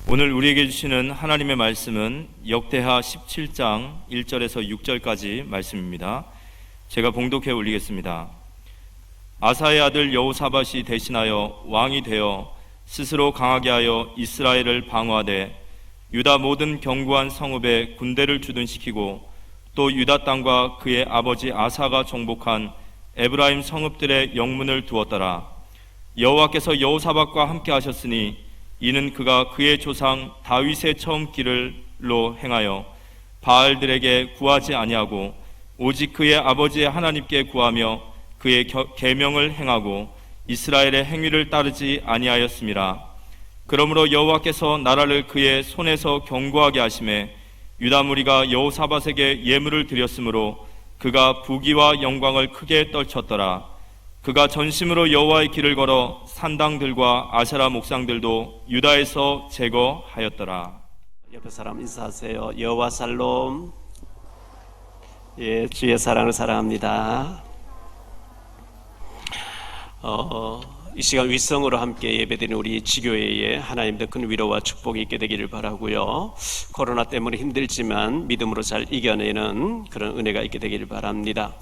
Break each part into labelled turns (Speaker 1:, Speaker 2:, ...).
Speaker 1: 오늘 우리에게 주시는 하나님의 말씀은 역대하 17장 1절에서 6절까지 말씀입니다. 제가 봉독해 올리겠습니다. 아사의 아들 여호사밧이 대신하여 왕이 되어 스스로 강하게 하여 이스라엘을 방어하되 유다 모든 견고한 성읍에 군대를 주둔시키고 또 유다 땅과 그의 아버지 아사가 정복한 에브라임 성읍들의 영문을 두었더라. 여호와께서 여호사밧과 함께 하셨으니 이는 그가 그의 조상 다윗의 처음 길을로 행하여 바알들에게 구하지 아니하고 오직 그의 아버지의 하나님께 구하며 그의 계명을 행하고 이스라엘의 행위를 따르지 아니하였음이라. 그러므로 여호와께서 나라를 그의 손에서 견고하게 하심에 유다 무리가 여호사밧에게 예물을 드렸으므로 그가 부귀와 영광을 크게 떨쳤더라. 그가 전심으로 여호와의 길을 걸어 산당들과 아세라 목상들도 유다에서 제거하였더라.
Speaker 2: 옆에 사람 인사하세요. 여호와 살롬. 주의 사랑을 사랑합니다. 이 시간 위성으로 함께 예배드리는 우리 지교회에 하나님의 큰 위로와 축복이 있게 되기를 바라고요. 코로나 때문에 힘들지만 믿음으로 잘 이겨내는 그런 은혜가 있게 되기를 바랍니다.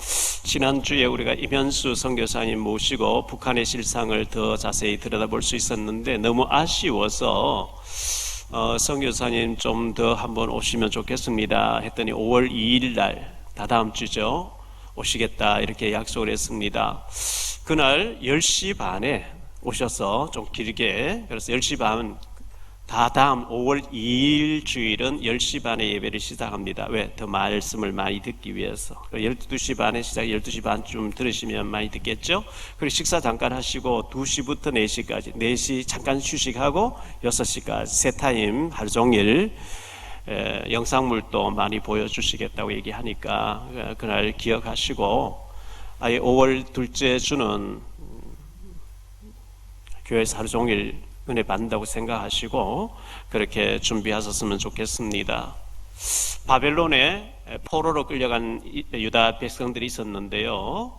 Speaker 2: 지난주에 우리가 임현수 선교사님 모시고 북한의 실상을 더 자세히 들여다볼 수 있었는데 너무 아쉬워서 선교사님 좀 더 한번 오시면 좋겠습니다 했더니 5월 2일 날 다다음 주죠. 오시겠다 이렇게 약속을 했습니다. 그날 10시 반에 오셔서 좀 길게, 그래서 10시 반, 다다음 5월 2일 주일은 10시 반에 예배를 시작합니다. 왜? 더 말씀을 많이 듣기 위해서. 12시 반에 시작, 12시 반쯤 들으시면 많이 듣겠죠? 그리고 식사 잠깐 하시고 2시부터 4시까지, 4시 잠깐 휴식하고 6시까지 세 타임 하루 종일 영상물도 많이 보여주시겠다고 얘기하니까 그날 기억하시고 아예 5월 둘째 주는 교회에서 하루 종일 은혜 받는다고 생각하시고 그렇게 준비하셨으면 좋겠습니다. 바벨론에 포로로 끌려간 유다 백성들이 있었는데요.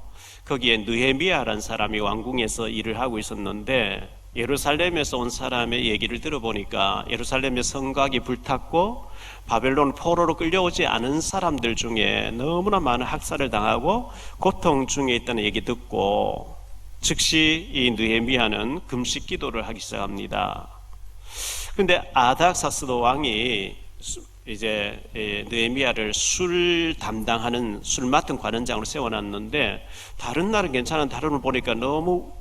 Speaker 2: 거기에 느헤미야라는 사람이 왕궁에서 일을 하고 있었는데 예루살렘에서 온 사람의 얘기를 들어보니까 예루살렘의 성곽이 불탔고 바벨론 포로로 끌려오지 않은 사람들 중에 너무나 많은 학살을 당하고 고통 중에 있다는 얘기 듣고 즉시 이 느헤미야는 금식 기도를 하기 시작합니다. 그런데 아닥사스도 왕이 이제 느헤미야를 술 담당하는 술 맡은 관원장으로 세워놨는데 다른 날은 괜찮은 다른 날 보니까 너무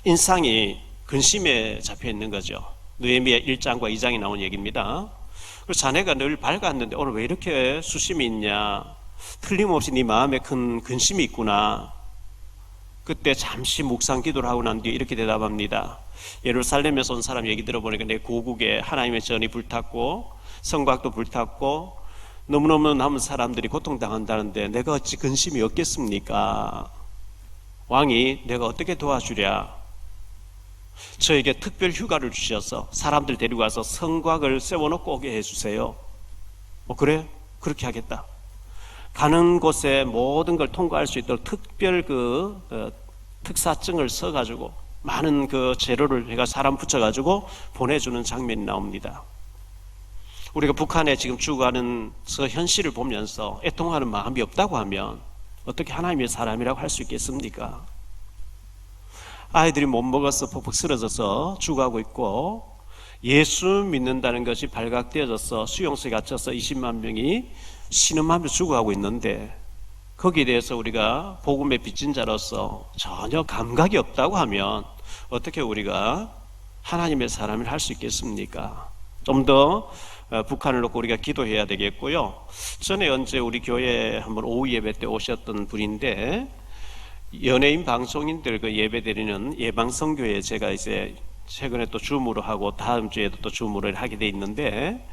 Speaker 2: 인상이 근심에 잡혀 있는 거죠. 느헤미야 1장과 2장에 나온 얘기입니다. 그래서 자네가 늘 밝았는데 오늘 왜 이렇게 수심이 있냐? 틀림없이 네 마음에 큰 근심이 있구나. 그때 잠시 묵상 기도를 하고 난 뒤에 이렇게 대답합니다. 예루살렘에서 온 사람 얘기 들어보니까 내 고국에 하나님의 전이 불탔고 성곽도 불탔고 너무너무 남은 사람들이 고통당한다는데 내가 어찌 근심이 없겠습니까? 왕이 내가 어떻게 도와주랴? 저에게 특별 휴가를 주셔서 사람들 데리고 가서 성곽을 세워놓고 오게 해주세요. 그래? 그렇게 하겠다. 가는 곳에 모든 걸 통과할 수 있도록 특별 특사증을 써가지고 많은 그 재료를 해가 사람 붙여가지고 보내주는 장면이 나옵니다. 우리가 북한에 지금 죽어가는 그 현실을 보면서 애통하는 마음이 없다고 하면 어떻게 하나님의 사람이라고 할 수 있겠습니까? 아이들이 못 먹어서 퍽퍽 쓰러져서 죽어가고 있고 예수 믿는다는 것이 발각되어져서 수용소에 갇혀서 20만 명이 신음하며 죽어가고 있는데 거기에 대해서 우리가 복음의 빚진 자로서 전혀 감각이 없다고 하면 어떻게 우리가 하나님의 사람을 할 수 있겠습니까? 좀 더 북한을 놓고 우리가 기도해야 되겠고요. 전에 언제 우리 교회에 한번 오후 예배 때 오셨던 분인데 연예인 방송인들 그 예배 드리는 예방성교회에 제가 이제 최근에 또 주무로 하고 다음 주에도 또 주무를 하게 돼 있는데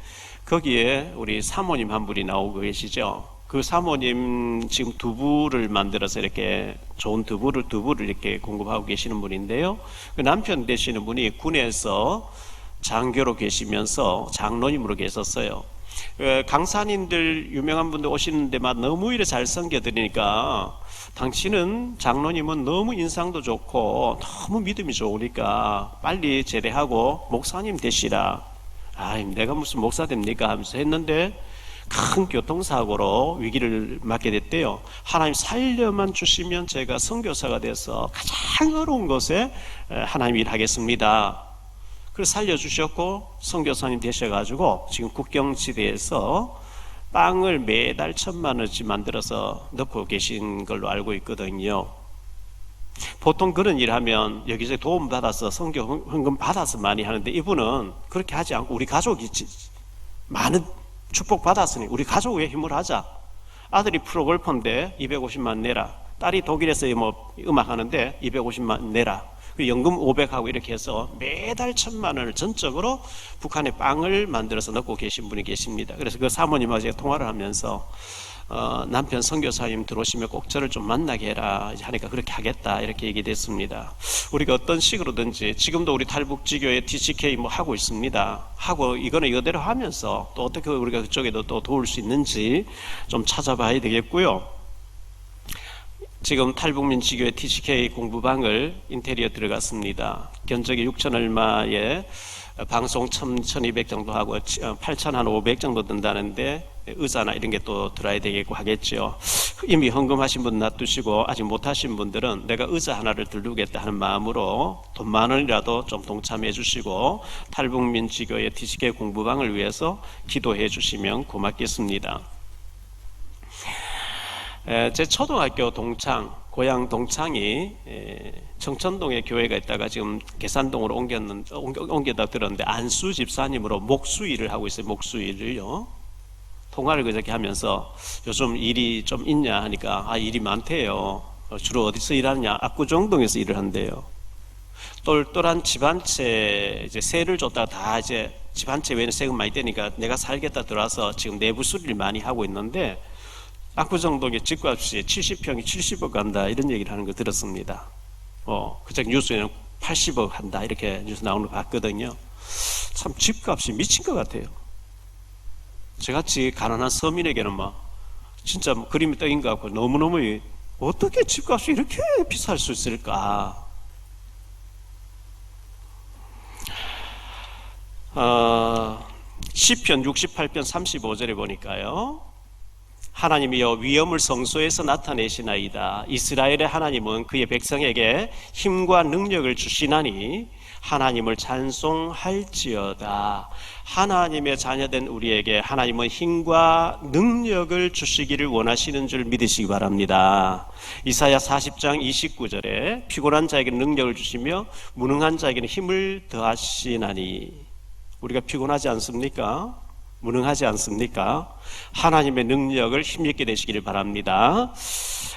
Speaker 2: 거기에 우리 사모님 한 분이 나오고 계시죠. 그 사모님 지금 두부를 만들어서 이렇게 좋은 두부를 이렇게 공급하고 계시는 분인데요. 그 남편 되시는 분이 군에서 장교로 계시면서 장로님으로 계셨어요. 강사님들 유명한 분들 오시는 데만 너무 이래 잘 섬겨드리니까 당신은 장로님은 너무 인상도 좋고 너무 믿음이 좋으니까 빨리 제대하고 목사님 되시라. 내가 무슨 목사 됩니까? 하면서 했는데 큰 교통사고로 위기를 맞게 됐대요. 하나님 살려만 주시면 제가 선교사가 돼서 가장 어려운 곳에 하나님 일하겠습니다. 그래서 살려주셨고 선교사님 되셔가지고 지금 국경지대에서 빵을 매달 1,000만 원씩 만들어서 넣고 계신 걸로 알고 있거든요. 보통 그런 일 하면 여기서 도움 받아서 선교 헌금 받아서 많이 하는데 이분은 그렇게 하지 않고 우리 가족이 많은 축복 받았으니 우리 가족 위해 힘을 하자. 아들이 프로골퍼인데 250만 내라. 딸이 독일에서 뭐 음악 하는데 250만 내라. 연금 500하고 이렇게 해서 매달 1,000만 원을 전적으로 북한에 빵을 만들어서 넣고 계신 분이 계십니다. 그래서 그 사모님하고 제가 통화를 하면서 남편 선교사님 들어오시면 꼭 저를 좀 만나게 해라 하니까 그렇게 하겠다 이렇게 얘기됐습니다. 우리가 어떤 식으로든지 지금도 우리 탈북지교회 TCK 뭐 하고 있습니다. 하고 이거는 이거대로 하면서 또 어떻게 우리가 그쪽에도 또 도울 수 있는지 좀 찾아봐야 되겠고요. 지금 탈북민 지교회 TCK 공부방을 인테리어 들어갔습니다. 견적이 6천 얼마에 방송 1,200 정도 하고 8,500 정도 든다는데 의자나 이런 게 또 들어야 되겠고 하겠죠. 이미 헌금하신 분 놔두시고 아직 못하신 분들은 내가 의자 하나를 들르겠다 하는 마음으로 돈 10,000원이라도 좀 동참해 주시고 탈북민 지교회 TCK 공부방을 위해서 기도해 주시면 고맙겠습니다. 제 초등학교 동창, 고향 동창이 청천동에 교회가 있다가 지금 계산동으로 옮겼다 들었는데 안수 집사님으로 목수일을 하고 있어요. 목수일을요. 통화를 그저께 하면서 요즘 일이 좀 있냐 하니까 일이 많대요. 주로 어디서 일하느냐? 압구정동에서 일을 한대요. 똘똘한 집 한 채 이제 세를 줬다가 다 이제 집 한 채 외에는 세금 많이 떼니까 내가 살겠다 들어와서 지금 내부 수리를 많이 하고 있는데 압구정동의 집값이 70평이 70억 간다 이런 얘기를 하는 거 들었습니다. 그저 뉴스에는 80억 한다 이렇게 뉴스 나오는 거 봤거든요. 참 집값이 미친 것 같아요. 저같이 가난한 서민에게는 진짜 그림이 떡인 것 같고 너무너무 어떻게 집값이 이렇게 비쌀 수 있을까? 시편 68편 35절에 보니까요. 하나님이여 위엄을 성소에서 나타내시나이다. 이스라엘의 하나님은 그의 백성에게 힘과 능력을 주시나니 하나님을 찬송할지어다. 하나님의 자녀된 우리에게 하나님은 힘과 능력을 주시기를 원하시는 줄 믿으시기 바랍니다. 이사야 40장 29절에 피곤한 자에게는 능력을 주시며 무능한 자에게는 힘을 더하시나니. 우리가 피곤하지 않습니까? 무능하지 않습니까? 하나님의 능력을 힘있게 되시기를 바랍니다.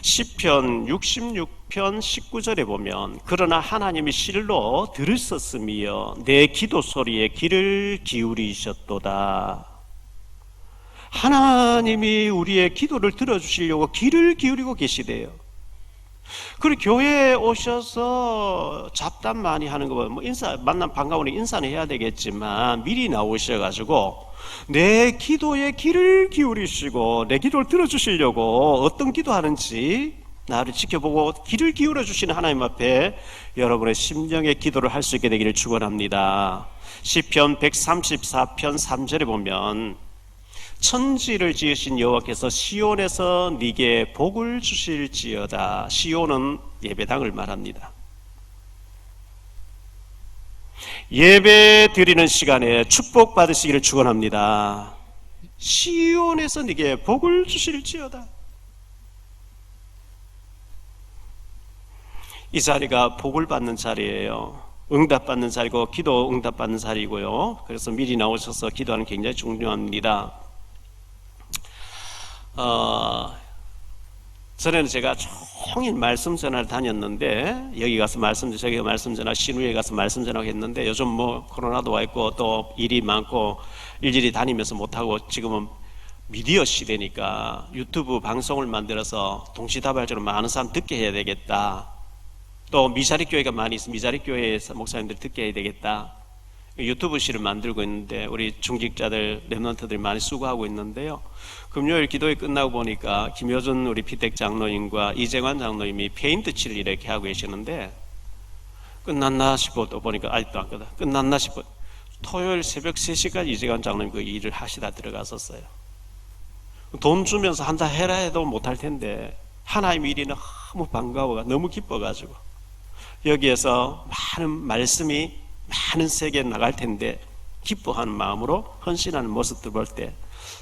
Speaker 2: 시편 66편 19절에 보면 그러나 하나님이 실로 들으셨으며 내 기도 소리에 귀를 기울이셨도다. 하나님이 우리의 기도를 들어주시려고 귀를 기울이고 계시대요. 그리고 교회에 오셔서 잡담 많이 하는 거 보면 만남 반가우니 인사는 해야 되겠지만 미리 나오셔가지고 내 기도에 귀를 기울이시고 내 기도를 들어주시려고 어떤 기도하는지 나를 지켜보고 귀를 기울여 주시는 하나님 앞에 여러분의 심령의 기도를 할 수 있게 되기를 축원합니다. 시편 134편 3절에 보면 천지를 지으신 여호와께서 시온에서 네게 복을 주실지어다. 시온은 예배당을 말합니다. 예배 드리는 시간에 축복 받으시기를 축원합니다. 시온에서 네게 복을 주실지어다. 이 자리가 복을 받는 자리예요. 응답받는 자리고 기도 응답받는 자리고요. 그래서 미리 나오셔서 기도하는 게 굉장히 중요합니다. 전에는 제가 종일 말씀 전화를 다녔는데 여기 가서 말씀 저기 말씀 전화 신우에 가서 말씀 전화를 했는데 요즘 뭐 코로나도 와 있고 또 일이 많고 일일이 다니면서 못하고 지금은 미디어 시대니까 유튜브 방송을 만들어서 동시다발적으로 많은 사람 듣게 해야 되겠다. 또 미자립 교회가 많이 있어 미자립 교회에서 목사님들 듣게 해야 되겠다. 유튜브 시를 만들고 있는데 우리 중직자들 랩런트들이 많이 수고하고 있는데요. 금요일 기도회 끝나고 보니까 김효준 우리 피택 장로님과 이재관 장로님이 페인트 칠을 이렇게 하고 계시는데 끝났나 싶어 또 보니까 아직도 안 끝났나 싶어 토요일 새벽 3시까지 이재관 장로님 그 일을 하시다 들어갔었어요. 돈 주면서 한다 해라 해도 못할 텐데 하나님 일이 너무 반가워가 너무 기뻐가지고 여기에서 많은 말씀이 많은 세계에 나갈 텐데 기뻐하는 마음으로 헌신하는 모습들 볼 때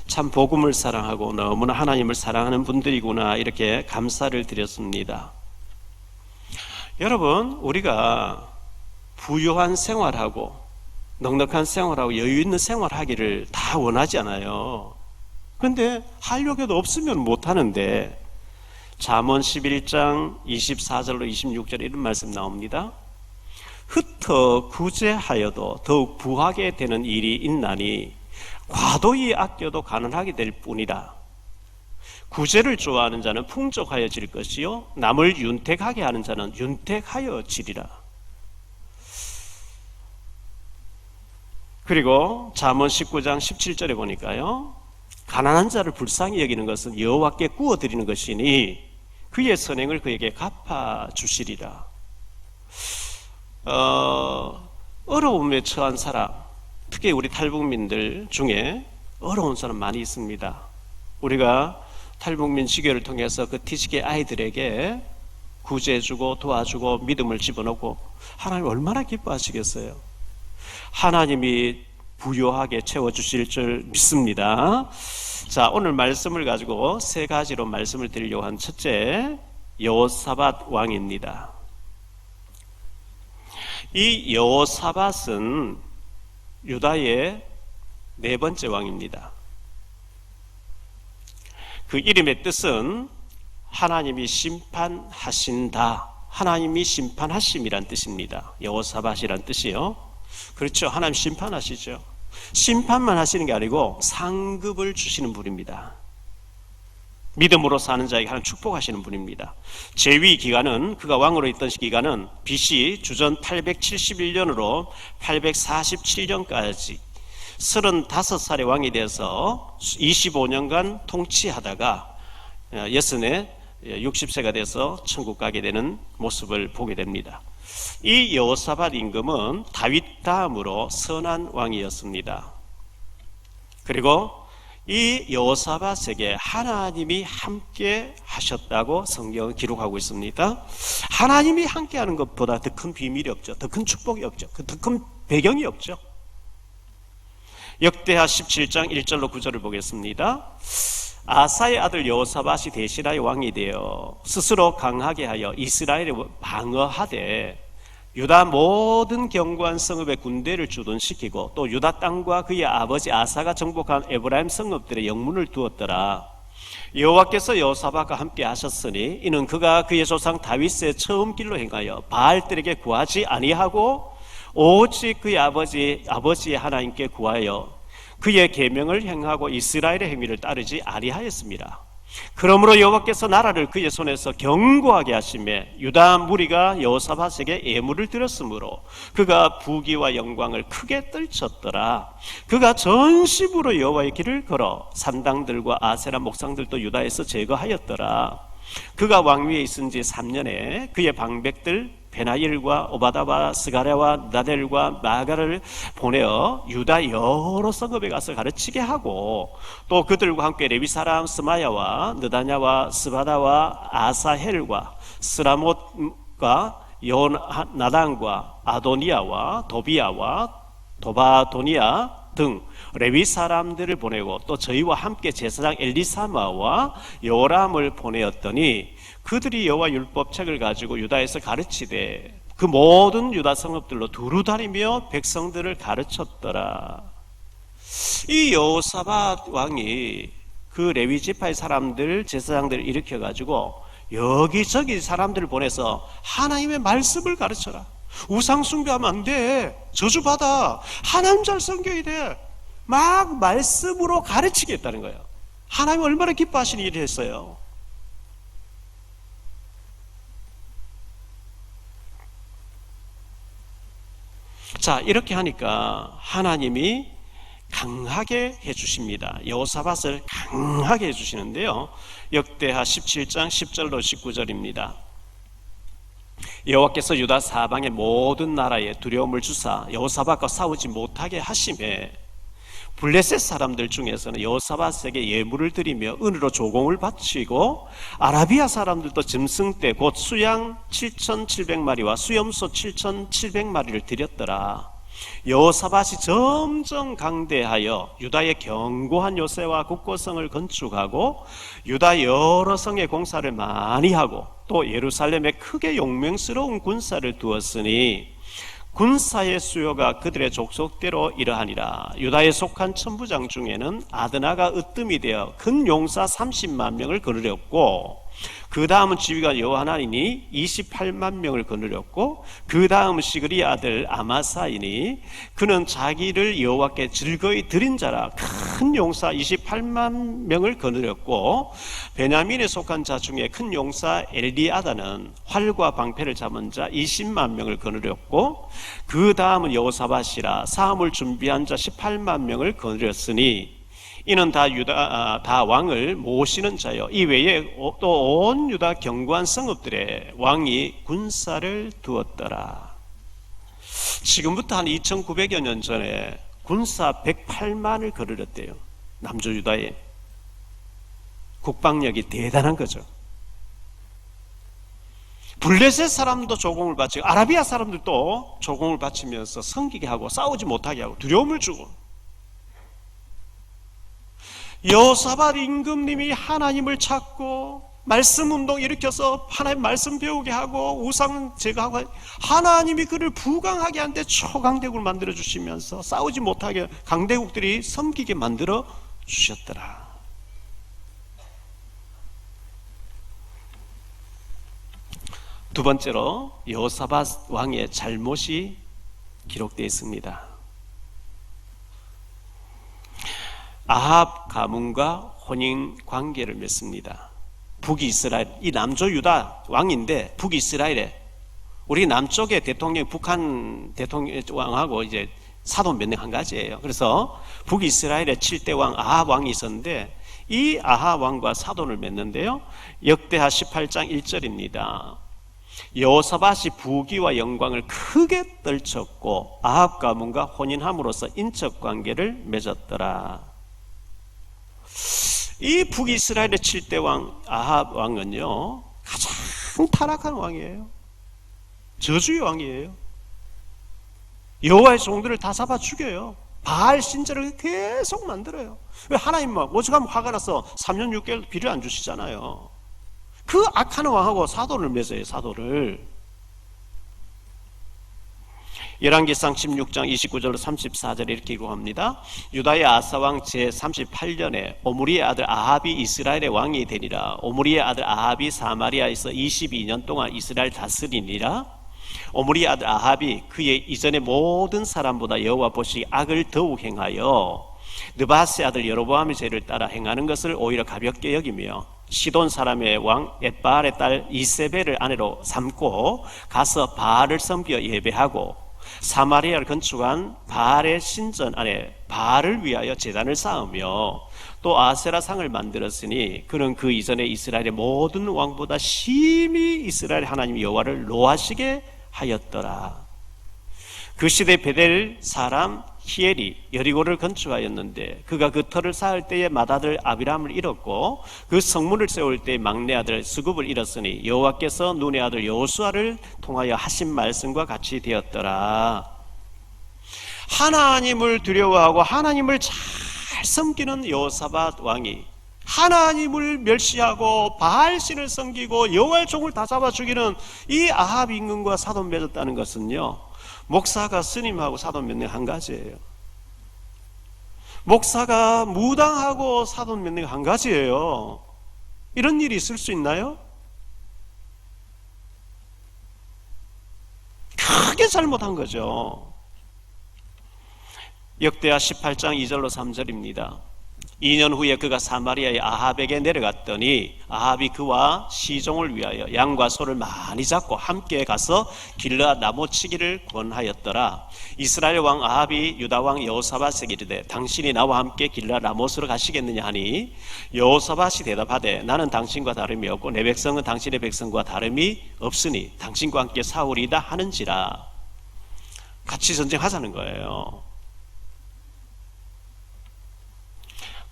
Speaker 2: 참 복음을 사랑하고 너무나 하나님을 사랑하는 분들이구나 이렇게 감사를 드렸습니다. 여러분, 우리가 부유한 생활하고 넉넉한 생활하고 여유 있는 생활하기를 다 원하지 않아요. 근데 하려고 해도 없으면 못하는데 잠언 11장 24절로 26절에 이런 말씀 나옵니다. 흩어 구제하여도 더욱 부하게 되는 일이 있나니 과도히 아껴도 가난하게 될 뿐이다. 구제를 좋아하는 자는 풍족하여질 것이요 남을 윤택하게 하는 자는 윤택하여지리라. 그리고 잠언 19장 17절에 보니까요, 가난한 자를 불쌍히 여기는 것은 여호와께 구워드리는 것이니 그의 선행을 그에게 갚아주시리라. 어려움에 처한 사람, 특히 우리 탈북민들 중에 어려운 사람 많이 있습니다. 우리가 탈북민 지교를 통해서 그 티시게 아이들에게 구제해주고 도와주고 믿음을 집어넣고 하나님 얼마나 기뻐하시겠어요. 하나님이 부유하게 채워주실 줄 믿습니다. 자, 오늘 말씀을 가지고 세 가지로 말씀을 드리려고 한 첫째, 여호사밧 왕입니다. 이 여호사밧은 유다의 네 번째 왕입니다. 그 이름의 뜻은 하나님이 심판하신다, 하나님이 심판하심이란 뜻입니다. 여호사밧이란 뜻이요. 그렇죠. 하나님 심판하시죠. 심판만 하시는 게 아니고 상급을 주시는 분입니다. 믿음으로 사는 자에게 하나님 축복하시는 분입니다. 재위 기간은, 그가 왕으로 있던 기간은 BC 주전 871년으로 847년까지 35살의 왕이 되어서 25년간 통치하다가 예순에 60세가 돼서 천국 가게 되는 모습을 보게 됩니다. 이 여호사밧 임금은 다윗 다음으로 선한 왕이었습니다. 그리고 이 여호사밧에게 하나님이 함께 하셨다고 성경은 기록하고 있습니다. 하나님이 함께 하는 것보다 더 큰 비밀이 없죠. 더 큰 축복이 없죠. 더 큰 배경이 없죠. 역대하 17장 1절로 9절을 보겠습니다. 아사의 아들 여호사밧이 대신하여 왕이 되어 스스로 강하게 하여 이스라엘을 방어하되 유다 모든 견고한 성읍에 군대를 주둔시키고 또 유다 땅과 그의 아버지 아사가 정복한 에브라임 성읍들의 영문을 두었더라. 여호와께서 여호사밧과 함께 하셨으니 이는 그가 그의 조상 다윗의 처음 길로 행하여 바알들에게 구하지 아니하고 오직 그의 아버지의 하나님께 구하여 그의 계명을 행하고 이스라엘의 행위를 따르지 아니하였습니다. 그러므로 여호와께서 나라를 그의 손에서 견고하게 하시매 유다 무리가 여호사밧에게 예물을 드렸으므로 그가 부귀와 영광을 크게 떨쳤더라. 그가 전심으로 여호와의 길을 걸어 산당들과 아세라 목상들도 유다에서 제거하였더라. 그가 왕위에 있은 지 3년에 그의 방백들 베나일과 오바다와 스가랴와 나델과 마가를 보내어 유다 여러 성읍에 가서 가르치게 하고 또 그들과 함께 레위 사람 스마야와 느다냐와 스바다와 아사헬과 스라못과 요나단과 아도니아와 도비야와 도바도니아 등 레위 사람들을 보내고 또 저희와 함께 제사장 엘리사마와 요람을 보내었더니 그들이 여호와 율법책을 가지고 유다에서 가르치되 그 모든 유다 성읍들로 두루 다니며 백성들을 가르쳤더라. 이 여호사밧 왕이 그 레위 지파의 사람들, 제사장들을 일으켜 가지고 여기저기 사람들을 보내서 하나님의 말씀을 가르쳐라. 우상 숭배하면 안 돼. 저주받아. 하나님 잘 섬겨야 돼. 막 말씀으로 가르치겠다는 거예요. 하나님 얼마나 기뻐하시는 일을 했어요. 자, 이렇게 하니까 하나님이 강하게 해주십니다. 여호사밧을 강하게 해주시는데요. 역대하 17장 10절로 19절입니다. 여호와께서 유다 사방의 모든 나라에 두려움을 주사 여호사밧과 싸우지 못하게 하심에 블레셋 사람들 중에서는 여호사밧에게 예물을 드리며 은으로 조공을 바치고 아라비아 사람들도 짐승떼 곧 수양 7,700마리와 수염소 7,700마리를 드렸더라. 여호사밧이 점점 강대하여 유다의 견고한 요새와 국고성을 건축하고 유다 여러 성의 공사를 많이 하고 또 예루살렘에 크게 용맹스러운 군사를 두었으니 군사의 수요가 그들의 족속대로 이러하니라. 유다에 속한 천부장 중에는 아드나가 으뜸이 되어 큰 용사 30만 명을 거느렸고 그 다음은 지휘관 요하나니 28만 명을 거느렸고 그 다음은 시그리 아들 아마사이니 그는 자기를 여호와께 즐거이 드린 자라 큰 용사 28만 명을 거느렸고 베냐민에 속한 자 중에 큰 용사 엘리아다는 활과 방패를 잡은 자 20만 명을 거느렸고 그 다음은 여호사밧이라 사함을 준비한 자 18만 명을 거느렸으니 이는 다 왕을 모시는 자요. 이 외에 또 온 유다 견고한 성읍들의 왕이 군사를 두었더라. 지금부터 한 2900여 년 전에 군사 108만을 거느렸대요. 남조 유다에. 국방력이 대단한 거죠. 블레셋 사람도 조공을 바치고 아라비아 사람들도 조공을 바치면서 섬기게 하고 싸우지 못하게 하고 두려움을 주고 여호사밧 임금님이 하나님을 찾고 말씀 운동 일으켜서 하나님 말씀 배우게 하고 우상 제거하고 하나님이 그를 부강하게 한데 초강대국을 만들어 주시면서 싸우지 못하게 강대국들이 섬기게 만들어 주셨더라. 두 번째로 여호사밧 왕의 잘못이 기록되어 있습니다. 아합 가문과 혼인 관계를 맺습니다. 북이스라엘, 이 남조 유다 왕인데 북이스라엘에 우리 남쪽의 대통령 북한 대통령 왕하고 이제 사돈 맺는 한 가지예요. 그래서 북이스라엘의 7대 왕 아합 왕이 있었는데 이 아합 왕과 사돈을 맺는데요. 역대하 18장 1절입니다. 여호사밧이 부귀와 영광을 크게 떨쳤고 아합 가문과 혼인함으로써 인척 관계를 맺었더라. 이 북이스라엘의 7대 왕 아합 왕은요 가장 타락한 왕이에요. 저주의 왕이에요. 여호와의 종들을 다 잡아 죽여요. 바알 신전을 계속 만들어요. 왜 하나님만 오죽하면 화가 나서 3년 6개월 비를 안 주시잖아요. 그 악한 왕하고 사도를 맺어요. 사도를. 열왕기상 16장 29절로 34절에 이렇게 기록합니다. 유다의 아사왕 제38년에 오므리의 아들 아합이 이스라엘의 왕이 되니라. 오므리의 아들 아합이 사마리아에서 22년 동안 이스라엘 다스리니라. 오므리의 아들 아합이 그의 이전의 모든 사람보다 여호와 보시기에 악을 더욱 행하여 느바스의 아들 여로보암의 죄를 따라 행하는 것을 오히려 가볍게 여기며 시돈 사람의 왕 엣바알의 딸 이세벨을 아내로 삼고 가서 바알을 섬겨 예배하고 사마리아를 건축한 바알의 신전 안에 바알을 위하여 제단을 쌓으며 또 아세라 상을 만들었으니 그는 그 이전에 이스라엘의 모든 왕보다 심히 이스라엘 하나님 여호와를 노하시게 하였더라. 그 시대 베델 사람 히엘이 여리고를 건축하였는데 그가 그 터를 쌓을 때에 맏아들 아비람을 잃었고 그 성문을 세울 때에 막내 아들 스굽을 잃었으니 여호와께서 눈의 아들 여호수아를 통하여 하신 말씀과 같이 되었더라. 하나님을 두려워하고 하나님을 잘 섬기는 여호사밧 왕이 하나님을 멸시하고 바알신을 섬기고 여호와의 종을 다 잡아 죽이는 이 아합 임금과 사돈 맺었다는 것은요, 목사가 스님하고 사돈 맺는 한 가지예요. 목사가 무당하고 사돈 맺는 한 가지예요. 이런 일이 있을 수 있나요? 크게 잘못한 거죠. 역대하 18장 2절로 3절입니다. 2년 후에 그가 사마리아의 아합에게 내려갔더니 아합이 그와 시종을 위하여 양과 소를 많이 잡고 함께 가서 길르앗 나무치기를 권하였더라. 이스라엘 왕 아합이 유다 왕 여호사밧에게 이르되 당신이 나와 함께 길르앗 라못으로 가시겠느냐 하니 여호사밧이 대답하되 나는 당신과 다름이 없고 내 백성은 당신의 백성과 다름이 없으니 당신과 함께 싸우리이다 하는지라. 같이 전쟁하자는 거예요.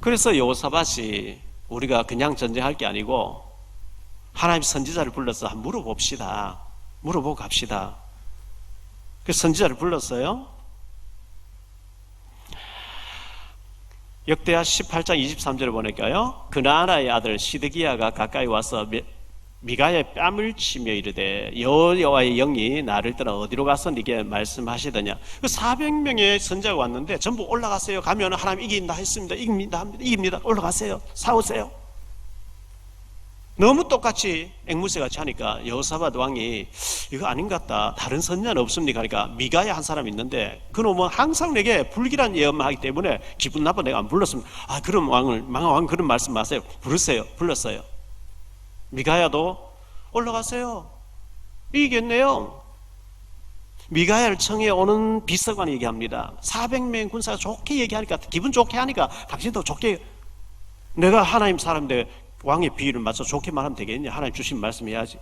Speaker 2: 그래서 여호사밧이 우리가 그냥 전쟁할 게 아니고 하나님 선지자를 불러서 한번 물어봅시다. 물어보고 갑시다. 그 선지자를 불렀어요. 역대하 18장 23절을 보니까요. 그나아나의 아들 시드기야가 가까이 와서 미가의 뺨을 치며 이르되 여호와의 영이 나를 떠나 어디로 가서 네게 말씀하시더냐. 그 400명의 선자가 왔는데 전부 올라가세요. 가면 하나님 이긴다 했습니다. 이깁니다. 올라가세요. 싸우세요. 너무 똑같이 앵무새같이 하니까 여호사밧 왕이 이거 아닌 것 같다. 다른 선자는 없습니까? 그러니까 미가야 한 사람이 있는데 그놈은 항상 내게 불길한 예언만 하기 때문에 기분 나빠 내가 안 불렀습니다. 그럼 왕 그런 말씀 마세요. 부르세요. 불렀어요. 미가야도 올라가세요. 이기겠네요. 미가야를 청해 오는 비서관이 얘기합니다. 400명 군사가 좋게 얘기하니까 기분 좋게 하니까 당신도 좋게 내가 하나님 사람인데 왕의 비위를 맞춰 좋게 말하면 되겠냐. 하나님 주신 말씀 해야지.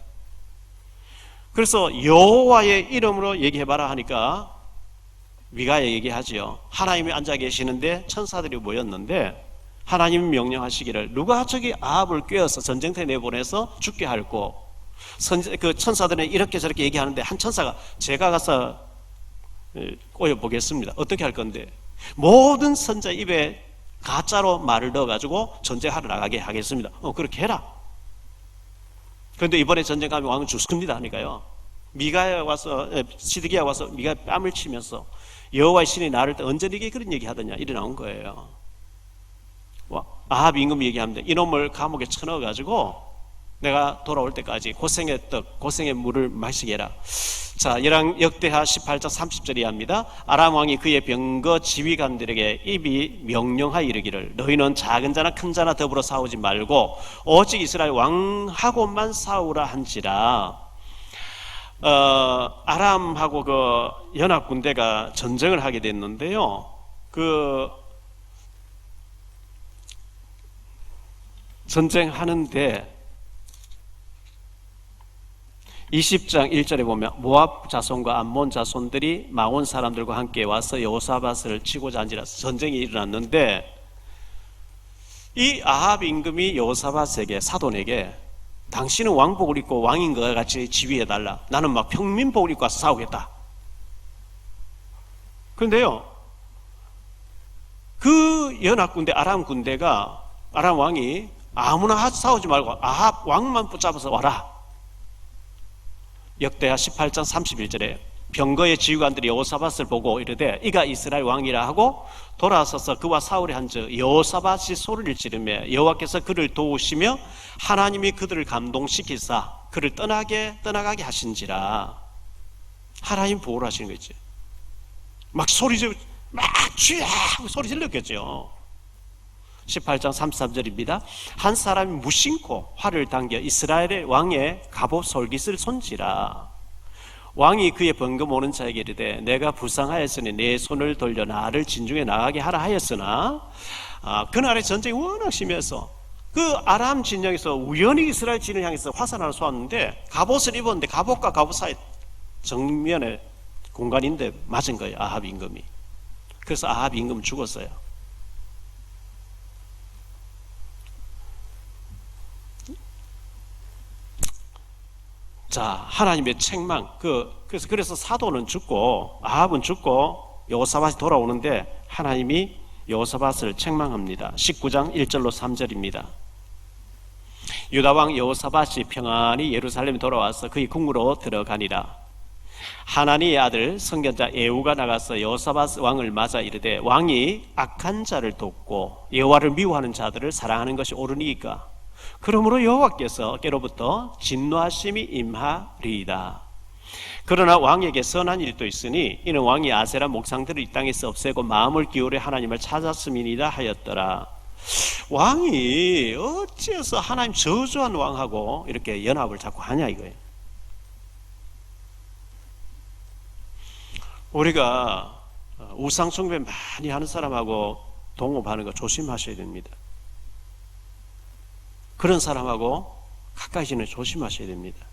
Speaker 2: 그래서 여호와의 이름으로 얘기해봐라 하니까 미가야 얘기하지요. 하나님이 앉아 계시는데 천사들이 모였는데 하나님 명령하시기를 누가 저기 아합을 꿰어서 전쟁터에 내보내서 죽게 할고 그 천사들은 이렇게 저렇게 얘기하는데 한 천사가 제가 가서 꼬여보겠습니다. 어떻게 할 건데 모든 선자 입에 가짜로 말을 넣어가지고 전쟁하러 나가게 하겠습니다. 그렇게 해라. 그런데 이번에 전쟁 가면 왕은 죽습니다 하니까요. 미가야 와서 시드기야 와서 미가야 뺨을 치면서 여호와의 신이 나를 언제 네게 그런 얘기 하더냐 이래 나온 거예요. 아합 임금 얘기합니다. 이놈을 감옥에 쳐넣어가지고 내가 돌아올 때까지 고생의 떡, 고생의 물을 마시게 해라. 자, 역대하 18장 30절이 합니다. 아람 왕이 그의 병거 지휘관들에게 입이 명령하여 이르기를 너희는 작은 자나 큰 자나 더불어 싸우지 말고 오직 이스라엘 왕하고만 싸우라 한지라. 아람하고 그 연합 군대가 전쟁을 하게 됐는데요. 전쟁하는데 20장 1절에 보면 모압 자손과 암몬 자손들이 마온 사람들과 함께 와서 여호사밧을 치고자 한지라. 전쟁이 일어났는데 이 아합 임금이 여호사밧에게 사돈에게 당신은 왕복을 입고 왕인 것 같이 지휘해달라. 나는 막 평민복을 입고 와서 싸우겠다. 그런데요 그 연합군대 아람 군대가 아람 왕이 아무나 싸우지 말고 아합 왕만 붙잡아서 와라. 역대하 18장 31절에 병거의 지휘관들이 여호사밧을 보고 이르되 이가 이스라엘 왕이라 하고 돌아서서 그와 싸우려 한즉 여호사밧이 소리를 지르며 여호와께서 그를 도우시며 하나님이 그들을 감동시키사 그를 떠나가게 하신지라. 하나님 보호를 하시는 거지. 막 소리 지르고 막 쥐야 하고 소리 질렀겠죠. 18장 33절입니다. 한 사람이 무심코 활을 당겨 이스라엘의 왕의 갑옷 솔깃을 손지라. 왕이 그의 번금 오는 자에게 이르되 내가 불쌍하였으니 내 손을 돌려 나를 진중에 나가게 하라 하였으나 그날의 전쟁이 워낙 심해서 그 아람 진영에서 우연히 이스라엘 진을 향해서 화살 하나 쏘았는데 갑옷을 입었는데 갑옷과 갑옷 사이 정면에 공간인데 맞은 거예요. 아합 임금이. 그래서 아합 임금 죽었어요. 자, 하나님의 책망. 그래서 사도는 죽고 아합은 죽고 여호사밧이 돌아오는데 하나님이 여호사밧을 책망합니다. 19장 1절로 3절입니다. 유다 왕 여호사밧이 평안히 예루살렘에 돌아와서 그의 궁으로 들어가니라. 하나니의 아들 선견자 예후가 나가서 여호사밧 왕을 맞아 이르되 왕이 악한 자를 돕고 여호와를 미워하는 자들을 사랑하는 것이 옳으니까 그러므로 여호와께로부터 진노하심이 임하리이다. 그러나 왕에게 선한 일도 있으니 이는 왕이 아세라 목상들을 이 땅에서 없애고 마음을 기울여 하나님을 찾았음이니이다 하였더라. 왕이 어째서 하나님 저주한 왕하고 이렇게 연합을 자꾸 하냐 이거예요. 우리가 우상 숭배 많이 하는 사람하고 동업하는 거 조심하셔야 됩니다. 그런 사람하고 가까이 지내는 조심하셔야 됩니다.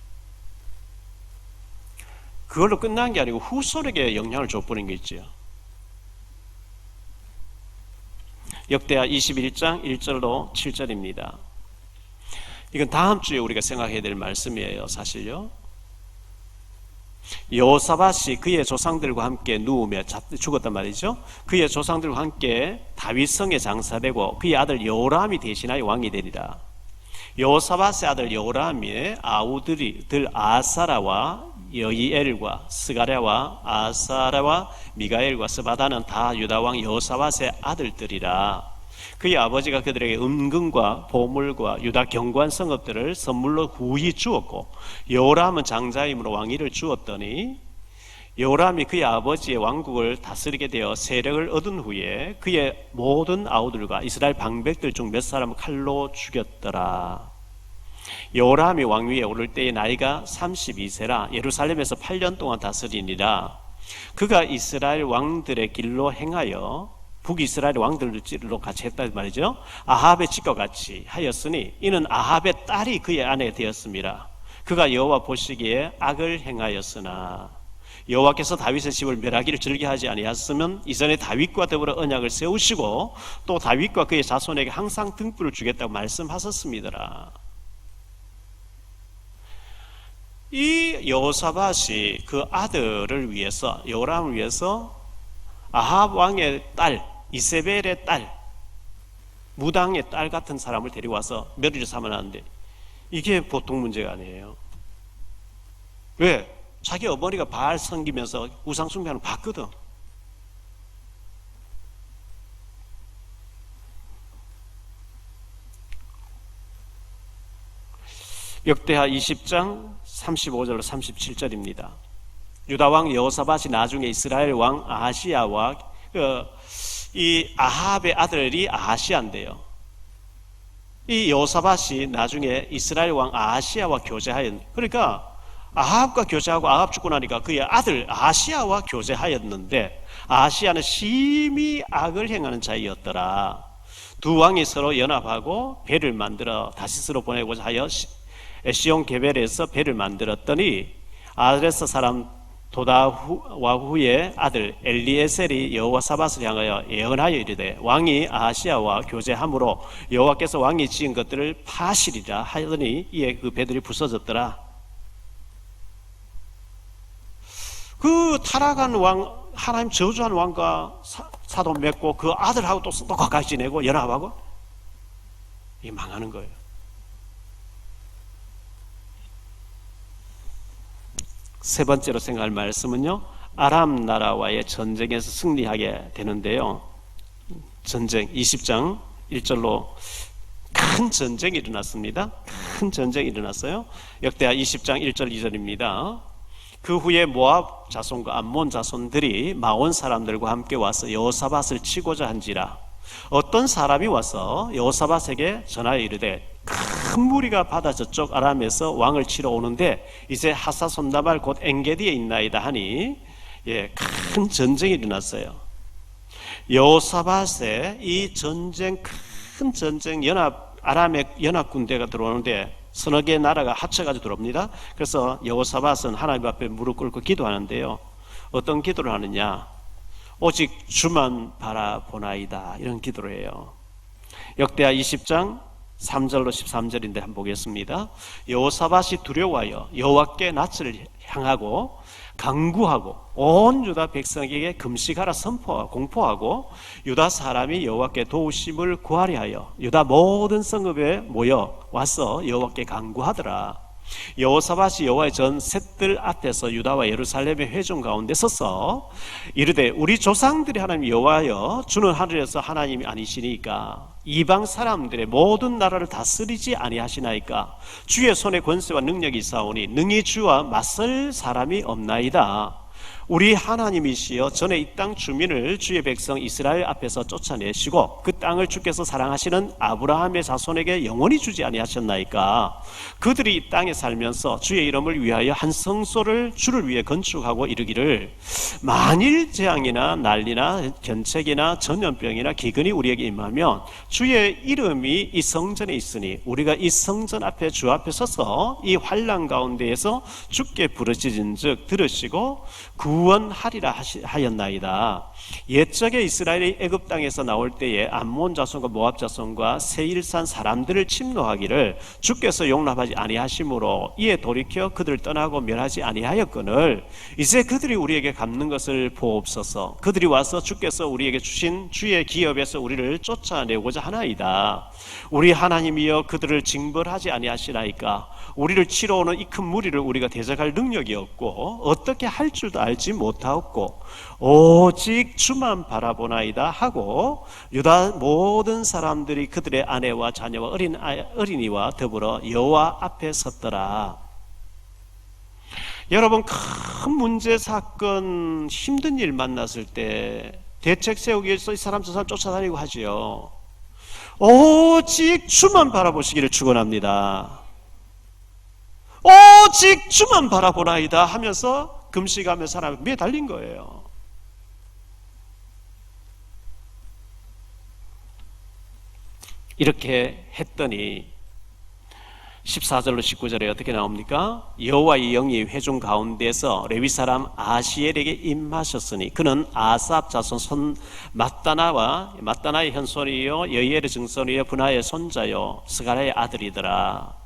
Speaker 2: 그걸로 끝난 게 아니고 후손에게 영향을 줘버린 게 있죠. 역대하 21장 1절로 7절입니다. 이건 다음 주에 우리가 생각해야 될 말씀이에요. 사실요. 여호사밧이 그의 조상들과 함께 누우며 죽었단 말이죠. 그의 조상들과 함께 다윗성에 장사되고 그의 아들 여호람이 대신하여 왕이 되리라. 여호사밧의 아들 여호람의 아우들이 아사라와 여이엘과 스가랴와 아사라와 미가엘과 스바다는 다 유다왕 여호사밧의 아들들이라. 그의 아버지가 그들에게 은금과 보물과 유다 견고한 성읍들을 선물로 후히 주었고 여호람은 장자임으로 왕위를 주었더니 여호람이 그의 아버지의 왕국을 다스리게 되어 세력을 얻은 후에 그의 모든 아우들과 이스라엘 방백들 중 몇 사람을 칼로 죽였더라. 여호람이 왕위에 오를 때의 나이가 32세라 예루살렘에서 8년 동안 다스리니라. 그가 이스라엘 왕들의 길로 행하여 북이스라엘 왕들로 같이 했단 말이죠. 아합의 집과 같이 하였으니 이는 아합의 딸이 그의 아내 되었습니다. 그가 여호와 보시기에 악을 행하였으나 여호와께서 다윗의 집을 멸하기를 즐겨하지 아니하였으면 이전에 다윗과 더불어 언약을 세우시고 또 다윗과 그의 자손에게 항상 등불을 주겠다고 말씀하셨습니다. 이 여호사밧이 그 아들을 위해서 여호람을 위해서 아합 왕의 딸 이세벨의 딸 무당의 딸 같은 사람을 데리고 와서 며느리를 삼아놨는데 이게 보통 문제가 아니에요. 왜? 자기 어머니가 바알 섬기면서 우상 숭배하는 거 봤거든. 역대하 20장 35절로 37절입니다. 유다왕 여호사밧이 나중에 이스라엘 왕 아하시야와 이 아합의 아들이 아하시야인데요. 이 여호사밧이 나중에 이스라엘 왕 아하시야와 교제하였는데, 그러니까 아합과 교제하고 아합 죽고 나니까 그의 아들 아하시야와 교제하였는데 아하시야는 심히 악을 행하는 자이었더라. 두 왕이 서로 연합하고 배를 만들어 다시스로 보내고자 하여 에시온 게벨에서 배를 만들었더니 아레스 사람 도다와후의 아들 엘리에셀이 여호사밧을 향하여 예언하여 이르되 왕이 아하시야와 교제함으로 여호와께서 왕이 지은 것들을 파시리라 하더니 이에 그 배들이 부서졌더라. 그 타락한 왕, 하나님 저주한 왕과 사돈 맺고 그 아들하고 또 가까이 지내고 연합하고 이게 망하는 거예요. 세 번째로 생각할 말씀은요, 아람 나라와의 전쟁에서 승리하게 되는데요. 전쟁 20장 1절로 큰 전쟁이 일어났습니다. 큰 전쟁이 일어났어요. 역대하 20장 1절 2절입니다. 그 후에 모압 자손과 암몬 자손들이 마온 사람들과 함께 와서 여호사밧을 치고자 한지라. 어떤 사람이 와서 여호사밧에게 전하여 이르되 큰 무리가 바다 저쪽 아람에서 왕을 치러 오는데 이제 하사손다발 곧 엔게디에 있나이다 하니 큰 전쟁이 일어났어요. 여호사밧의 이 전쟁, 큰 전쟁, 아람의 연합 군대가 들어오는데 서너 개의 나라가 합쳐가지고 들어옵니다. 그래서 여호사밧은 하나님 앞에 무릎 꿇고 기도하는데요. 어떤 기도를 하느냐? 오직 주만 바라보나이다, 이런 기도를 해요. 역대하 20장 3절로 13절인데 한번 보겠습니다. 여호사밧이 두려워하여 여호와께 낯을 향하고 강구하고 온 유다 백성에게 금식하라 공포하고 유다 사람이 여호와께 도우심을 구하려 하여 유다 모든 성읍에 모여 와서 여호와께 간구하더라. 여호사밧이 여호와의 전 셋들 앞에서 유다와 예루살렘의 회중 가운데 서서 이르되 우리 조상들이 하나님 여호와여 주는 하늘에서 하나님이 아니시니까 이방 사람들의 모든 나라를 다스리지 아니하시나이까 주의 손에 권세와 능력이 있사오니 능히 주와 맞설 사람이 없나이다. 우리 하나님이시여 전에 이 땅 주민을 주의 백성 이스라엘 앞에서 쫓아내시고 그 땅을 주께서 사랑하시는 아브라함의 자손에게 영원히 주지 아니하셨나이까. 그들이 이 땅에 살면서 주의 이름을 위하여 한 성소를 주를 위해 건축하고 이르기를 만일 재앙이나 난리나 견책이나 전염병이나 기근이 우리에게 임하면 주의 이름이 이 성전에 있으니 우리가 이 성전 앞에 주 앞에 서서 이 환난 가운데에서 주께 부르짖은즉 들으시고 구원하리라 하였나이다. 옛적에 이스라엘이 애굽 땅에서 나올 때에 암몬 자손과 모압 자손과 세일산 사람들을 침노하기를 주께서 용납하지 아니하심으로 이에 돌이켜 그들을 떠나고 멸하지 아니하였거늘 이제 그들이 우리에게 갚는 것을 보옵소서. 그들이 와서 주께서 우리에게 주신 주의 기업에서 우리를 쫓아내고자 하나이다. 우리 하나님이여 그들을 징벌하지 아니하시나이까. 우리를 치러 오는 이 큰 무리를 우리가 대적할 능력이 없고 어떻게 할 줄도 알지 못하옵고 오직 주만 바라보나이다 하고 유다 모든 사람들이 그들의 아내와 자녀와 어린이와 더불어 여호와 앞에 섰더라. 여러분, 큰 문제 사건 힘든 일 만났을 때 대책 세우기 위해서 이 사람 저 사람 쫓아다니고 하지요. 오직 주만 바라보시기를 축원합니다. 오직 주만 바라보나이다 하면서 금식하며 사람이 위에 달린 거예요. 이렇게 했더니 14절로 19절에 어떻게 나옵니까? 여호와의 영이 회중 가운데서 레위 사람 아시엘에게 임하셨으니 그는 아삽 자손 마따나의 현손이요 여이엘의 증손이요 분하의 손자요 스가랴의 아들이더라.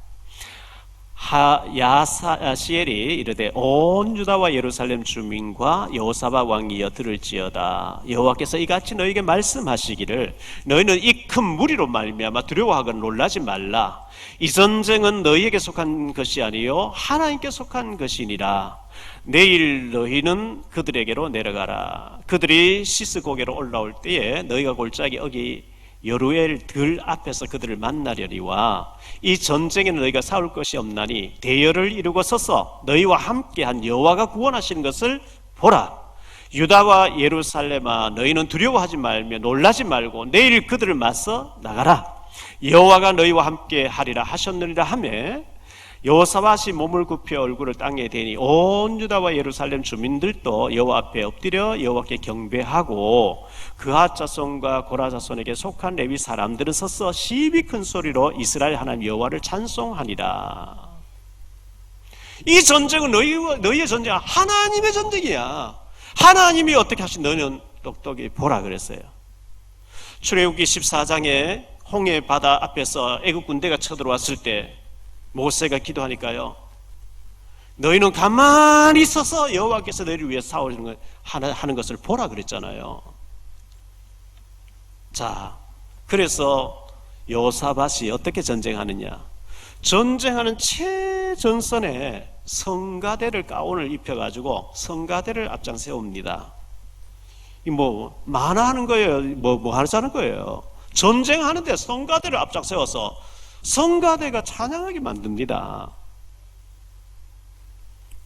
Speaker 2: 야사시엘이 이르되 온 유다와 예루살렘 주민과 여호사밧 왕이여 들을지어다. 여호와께서 이같이 너희에게 말씀하시기를 너희는 이 큰 무리로 말미암아 두려워하거나 놀라지 말라. 이 전쟁은 너희에게 속한 것이 아니요 하나님께 속한 것이니라. 내일 너희는 그들에게로 내려가라. 그들이 시스고개로 올라올 때에 너희가 골짜기 어기 여루엘 들 앞에서 그들을 만나려니와 이 전쟁에는 너희가 싸울 것이 없나니 대열을 이루고 서서 너희와 함께한 여호와가 구원하시는 것을 보라. 유다와 예루살렘아 너희는 두려워하지 말며 놀라지 말고 내일 그들을 맞서 나가라. 여호와가 너희와 함께 하리라 하셨느니라 하며 여호사밧이 몸을 굽혀 얼굴을 땅에 대니 온 유다와 예루살렘 주민들도 여호와 앞에 엎드려 여호와께 경배하고 그앗 자손과 고라 자손에게 속한 레위 사람들은 서서 시비 큰 소리로 이스라엘 하나님 여호와를 찬송하니라. 이 전쟁은 너희의 전쟁은 하나님의 전쟁이야. 하나님이 어떻게 하신 너희는 똑똑히 보라 그랬어요. 출애굽기 14장에 홍해 바다 앞에서 애굽 군대가 쳐들어왔을 때 모세가 기도하니까요. 너희는 가만히 서서 여호와께서 너희를 위해 하는 것을 보라 그랬잖아요. 자, 그래서 여호사밧이 어떻게 전쟁하느냐? 전쟁하는 최전선에 성가대를 가운을 입혀가지고 성가대를 앞장 세웁니다. 뭐 만화하는 거예요? 뭐 하자는 거예요? 전쟁하는데 성가대를 앞장 세워서 성가대가 찬양하게 만듭니다.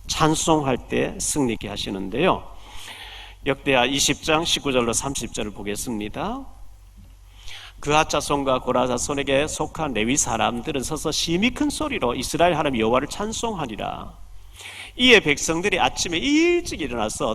Speaker 2: 찬송할 때 승리케 하시는데요. 역대하 20장 19절로 30절을 보겠습니다. 그앗 자손과 고라 자손에게 속한 레위 사람들은 서서 심히 큰 소리로 이스라엘 하나님 여호와를 찬송하리라. 이에 백성들이 아침에 일찍 일어나서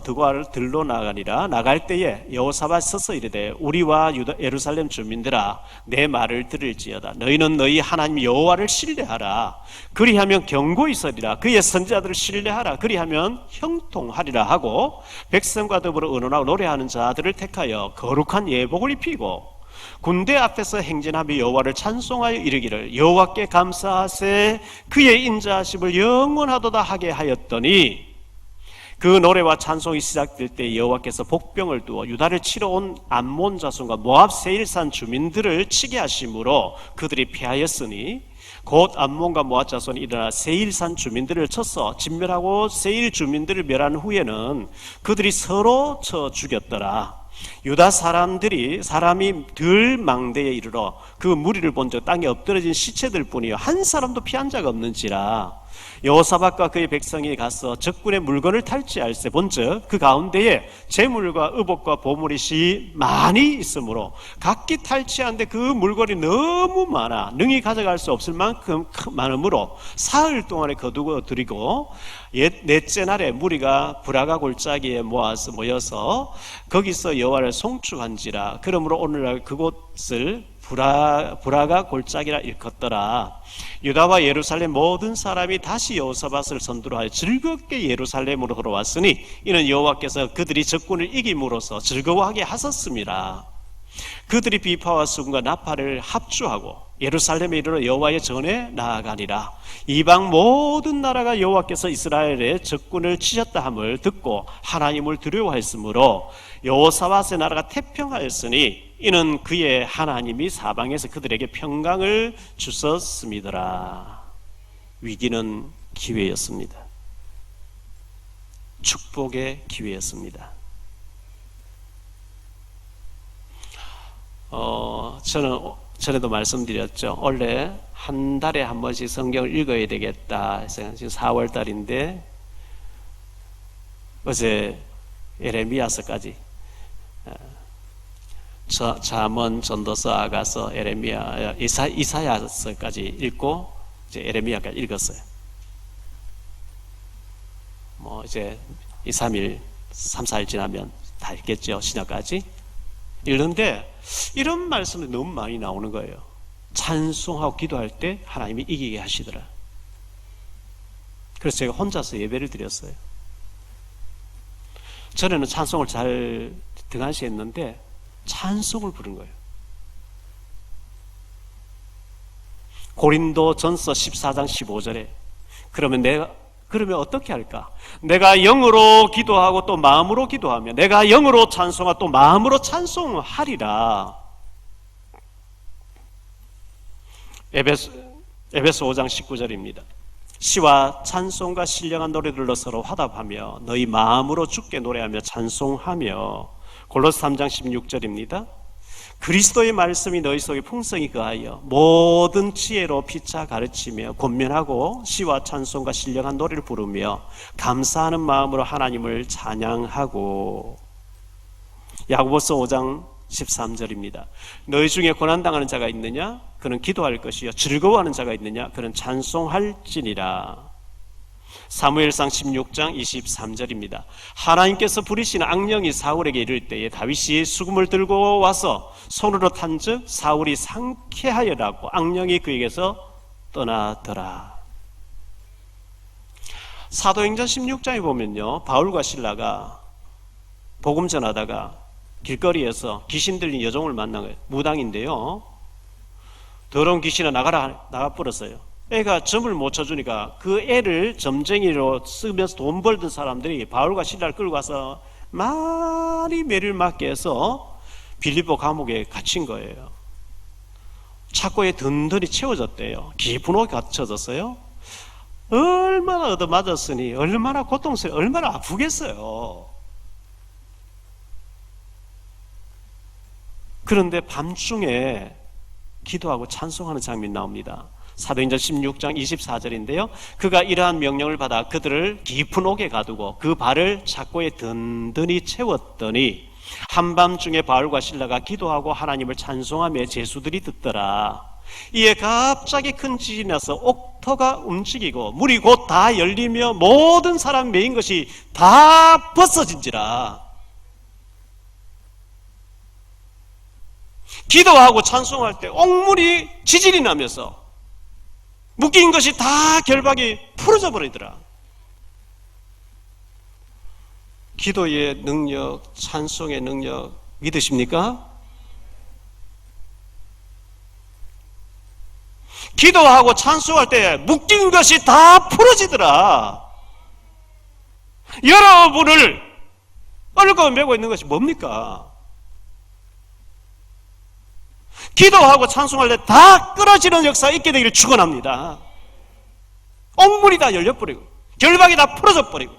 Speaker 2: 들로 나가니라. 나갈 때에 여호사밧 서서 이르되 우리와 유다 예루살렘 주민들아 내 말을 들을지어다. 너희는 너희 하나님 여호와를 신뢰하라. 그리하면 경고히 서리라. 그의 선지자들을 신뢰하라. 그리하면 형통하리라 하고 백성과 더불어 의논하고 노래하는 자들을 택하여 거룩한 예복을 입히고 군대 앞에서 행진하며 여호와를 찬송하여 이르기를 여호와께 감사하세 그의 인자하심을 영원하도다 하게 하였더니 그 노래와 찬송이 시작될 때 여호와께서 복병을 두어 유다를 치러 온 암몬 자손과 모압 세일산 주민들을 치게 하심으로 그들이 패하였으니 곧 암몬과 모압 자손이 일어나 세일산 주민들을 쳐서 진멸하고 세일 주민들을 멸한 후에는 그들이 서로 쳐 죽였더라. 유다 사람이 들 망대에 이르러 그 무리를 본즉 땅에 엎드러진 시체들 뿐이요 한 사람도 피한 자가 없는지라. 여호사밧과 그의 백성이 가서 적군의 물건을 탈취할세 본즉 그 가운데에 재물과 의복과 보물이 많이 있으므로 각기 탈취하는데 그 물건이 너무 많아 능히 가져갈 수 없을 만큼 많으므로 사흘 동안에 거두어 드리고 넷째 날에 무리가 브라가 골짜기에 모여서 거기서 여호와를 송축한지라. 그러므로 오늘날 그곳을 브라가 골짜기라 일컫더라. 유다와 예루살렘 모든 사람이 다시 여호사밧을 선두로 하여 즐겁게 예루살렘으로 돌아왔으니 이는 여호와께서 그들이 적군을 이김으로써 즐거워하게 하셨습니다. 그들이 비파와 수금과 나팔을 합주하고 예루살렘에 이르러 여호와의 전에 나아가니라. 이방 모든 나라가 여호와께서 이스라엘의 적군을 치셨다 함을 듣고 하나님을 두려워했으므로 여호사밧의 나라가 태평하였으니 이는 그의 하나님이 사방에서 그들에게 평강을 주셨음이더라. 위기는 기회였습니다. 축복의 기회였습니다. 저는 전에도 말씀드렸죠. 원래 한 달에 한 번씩 성경을 읽어야 되겠다 해서 지금 4월 달인데 어제 에레미야서까지 잠언, 전도서, 아가서, 에레미야, 이사야서까지 읽고 이제 에레미야까지 읽었어요. 뭐 이제 2, 3일, 3, 4일 지나면 다 읽겠죠. 신약까지 읽는데 이런 말씀이 너무 많이 나오는 거예요. 찬송하고 기도할 때 하나님이 이기게 하시더라. 그래서 제가 혼자서 예배를 드렸어요. 전에는 찬송을 잘 등한시했는데 찬송을 부른 거예요. 고린도 전서 14장 15절에 그러면 어떻게 할까? 내가 영으로 기도하고 또 마음으로 기도하며 내가 영으로 찬송하고 또 마음으로 찬송하리라. 에베소 5장 19절입니다. 시와 찬송과 신령한 노래들로 서로 화답하며 너희 마음으로 주께 노래하며 찬송하며. 골로새 3장 16절입니다. 그리스도의 말씀이 너희 속에 풍성히 거하여 모든 지혜로 피차 가르치며 권면하고 시와 찬송과 신령한 노래를 부르며 감사하는 마음으로 하나님을 찬양하고. 야고보서 5장 13절입니다. 너희 중에 고난당하는 자가 있느냐? 그는 기도할 것이요 즐거워하는 자가 있느냐? 그는 찬송할지니라. 사무엘상 16장 23절입니다. 하나님께서 부리신 악령이 사울에게 이를 때에 다윗이 수금을 들고 와서 손으로 탄즉 사울이 상쾌하여라고 악령이 그에게서 떠나더라. 사도행전 16장에 보면요, 바울과 실라가 복음 전하다가 길거리에서 귀신 들린 여종을 만난 거예요. 무당인데요, 더러운 귀신이 나가 뿌렸어요. 애가 점을 못 쳐주니까 그 애를 점쟁이로 쓰면서 돈 벌던 사람들이 바울과 실라를 끌고 가서 많이 매를 맞게 해서 빌립보 감옥에 갇힌 거예요. 착고에 든든히 채워졌대요. 깊은 옷에 갇혀졌어요. 얼마나 얻어맞았으니 얼마나 고통스러워, 얼마나 아프겠어요. 그런데 밤중에 기도하고 찬송하는 장면이 나옵니다. 사도행전 16장 24절인데요. 그가 이러한 명령을 받아 그들을 깊은 옥에 가두고 그 발을 착고에 든든히 채웠더니 한밤중에 바울과 실라가 기도하고 하나님을 찬송하며 제수들이 듣더라. 이에 갑자기 큰 지진이 나서 옥터가 움직이고 물이 곧 다 열리며 모든 사람 메인 것이 다 벗어진지라. 기도하고 찬송할 때 옥물이 지진이 나면서 묶인 것이 다 결박이 풀어져 버리더라. 기도의 능력, 찬송의 능력 믿으십니까? 기도하고 찬송할 때 묶인 것이 다 풀어지더라. 여러분을 얼굴 메고 있는 것이 뭡니까? 기도하고 찬송할 때 다 끊어지는 역사가 있게 되기를 축원합니다. 옥문이 다 열려버리고 결박이 다 풀어져 버리고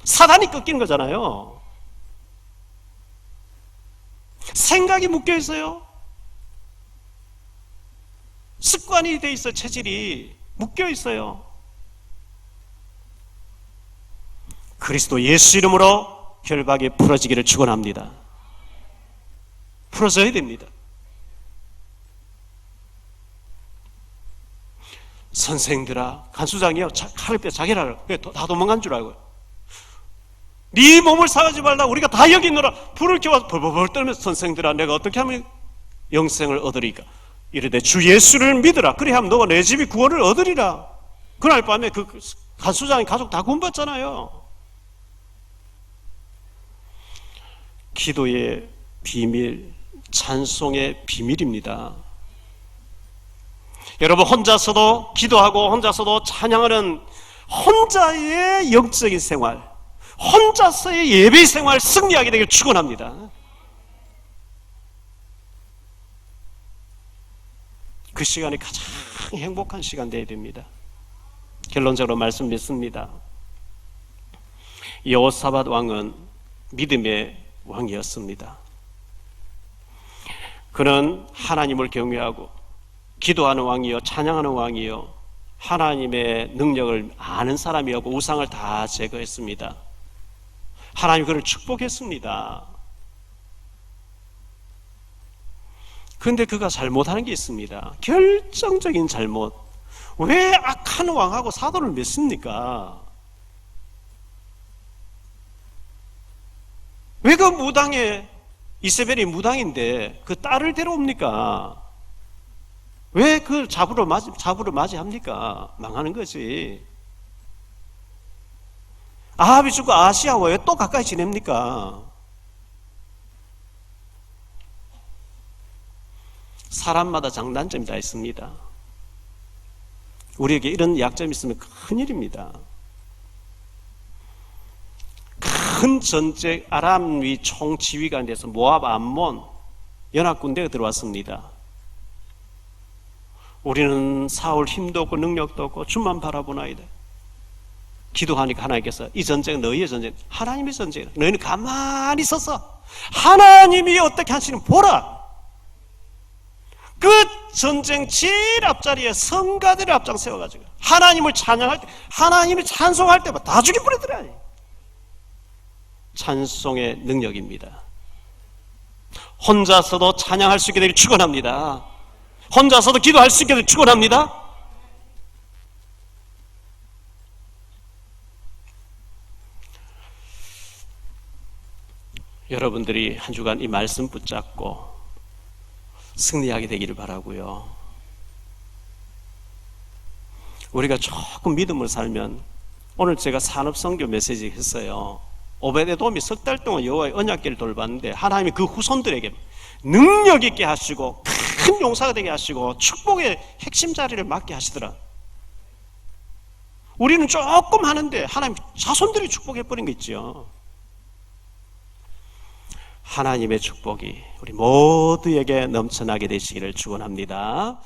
Speaker 2: 사단이 꺾이는 거잖아요. 생각이 묶여 있어요. 습관이 돼 있어. 체질이 묶여 있어요. 그리스도 예수 이름으로 결박이 풀어지기를 축원합니다. 풀어져야 됩니다. 선생들아, 간수장이요, 칼을 빼 자기라 다 도망간 줄 알고요. 네 몸을 사가지 말라, 우리가 다 여기 있노라. 불을 켜서 벌벌벌 떨면서, 선생들아, 내가 어떻게 하면 영생을 얻으리까? 이르되 주 예수를 믿으라. 그래 하면 너와 내 집이 구원을 얻으리라. 그날 밤에 그 간수장이 가족 다 구원받잖아요. 기도의 비밀, 찬송의 비밀입니다. 여러분, 혼자서도 기도하고 혼자서도 찬양하는 혼자의 영적인 생활, 혼자서의 예배 생활 승리하게 되길 축원합니다. 그 시간이 가장 행복한 시간 되어야 됩니다. 결론적으로 말씀 맺습니다. 여호사밧 왕은 믿음의 왕이었습니다. 그는 하나님을 경외하고 기도하는 왕이요, 찬양하는 왕이요, 하나님의 능력을 아는 사람이었고 우상을 다 제거했습니다. 하나님 그를 축복했습니다. 그런데 그가 잘못하는 게 있습니다. 결정적인 잘못. 왜 악한 왕하고 사도를 맺습니까? 왜 그 무당에, 이세벨이 무당인데 그 딸을 데려옵니까? 왜 그걸 잡으러 맞이합니까? 망하는 거지. 아합이 죽고 아시아와 왜 또 가까이 지냅니까? 사람마다 장단점이 다 있습니다. 우리에게 이런 약점이 있으면 큰일입니다. 큰 전쟁, 아람이 총지휘관이 돼서 모압, 암몬 연합군대가 들어왔습니다. 우리는 사울 힘도 없고 능력도 없고 주만 바라보나이다. 기도하니까 하나님께서 이 전쟁은 너희의 전쟁, 하나님의 전쟁이다. 너희는 가만히 서서 하나님이 어떻게 하시는 보라. 그 전쟁 제일 앞자리에 성가대를 앞장 세워가지고 하나님을 찬양할 때, 하나님을 찬송할 때마다 다 죽여버리더라. 찬송의 능력입니다. 혼자서도 찬양할 수 있게 되길 축원합니다. 혼자서도 기도할 수 있게 되길 축원합니다. 여러분들이 한 주간 이 말씀 붙잡고 승리하게 되기를 바라고요. 우리가 조금 믿음으로 살면, 오늘 제가 산업선교 메시지 했어요. 오베데돔이 석 달 동안 여호와의 언약궤를 돌봤는데 하나님이 그 후손들에게 능력 있게 하시고 큰 용사가 되게 하시고 축복의 핵심 자리를 맡게 하시더라. 우리는 조금 하는데 하나님 자손들이 축복해버린 거 있죠. 하나님의 축복이 우리 모두에게 넘쳐나게 되시기를 축원합니다.